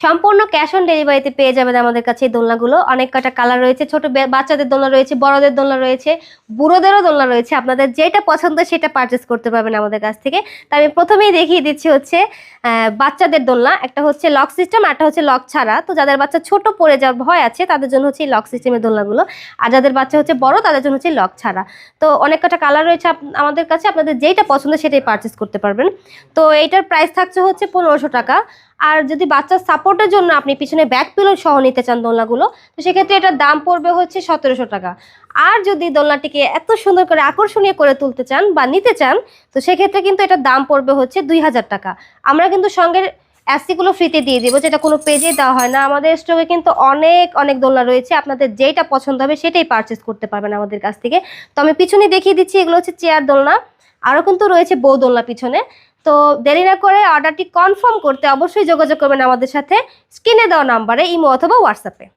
সম্পূর্ণ cash on ডেলিভারিতে পেয়ে যাবেন আমাদের কাছে এই দোলনাগুলো। অনেক কটা কালার রয়েছে, ছোট বাচ্চাদের দোলনা রয়েছে, বড়দের দোলনা রয়েছে, বুড়োদেরও দোলনা রয়েছে। আপনাদের যেটা পছন্দ সেটা পারচেস করতে পারবেন আমাদের কাছ থেকে। তো আমি প্রথমেই দেখিয়ে দিচ্ছি হচ্ছে বাচ্চাদের দোলনা। একটা হচ্ছে লক সিস্টেম, একটা হচ্ছে লক ছাড়া। তো যাদের বাচ্চা ছোট পড়ে যাওয়ার ভয় আছে তাদের জন্য হচ্ছে এই লক সিস্টেমের দোলনাগুলো, আর যাদের বাচ্চা হচ্ছে বড় তাদের জন্য হচ্ছে লক ছাড়া। তো অনেক কটা কালার রয়েছে আমাদের কাছে, আপনাদের যেটা পছন্দ সেটাই পারচেস করতে পারবেন। তো এইটার প্রাইস থাকছে হচ্ছে 1500 টাকা। আর যদি বাচ্চার সাপোর্টের জন্য আপনি পিছনে ব্যাক পিলো সহ নিতে চান দোলনাগুলো, তো সেক্ষেত্রে এটার দাম পড়বে হচ্ছে 1700 টাকা। আর যদি দোলনাটিকে এত সুন্দর করে আকর্ষণীয় করে তুলতে চান বা নিতে চান, তো সেক্ষেত্রে কিন্তু এটার দাম পড়বে হচ্ছে 2000 টাকা। আমরা কিন্তু সঙ্গে অ্যাসিগুলো ফ্রিতে দিয়ে দিব, যেটা কোনো পেজে দেওয়া হয় না। আমাদের স্টকে কিন্তু অনেক অনেক দোলনা রয়েছে, আপনাদের যেটা পছন্দ হবে সেটাই পারচেস করতে পারবেন আমাদের কাছ থেকে। তো আমি পিছনে দেখিয়ে দিচ্ছি, এগুলো হচ্ছে চেয়ার দোলনা। আরও কিন্তু রয়েছে বউ দোলনা পিছনে। তো দেরি না করে অর্ডারটি কনফার্ম করতে অবশ্যই যোগাযোগ করবেন আমাদের সাথে স্ক্রিনে দেওয়া নাম্বারে, ইমো অথবা হোয়াটসঅ্যাপে।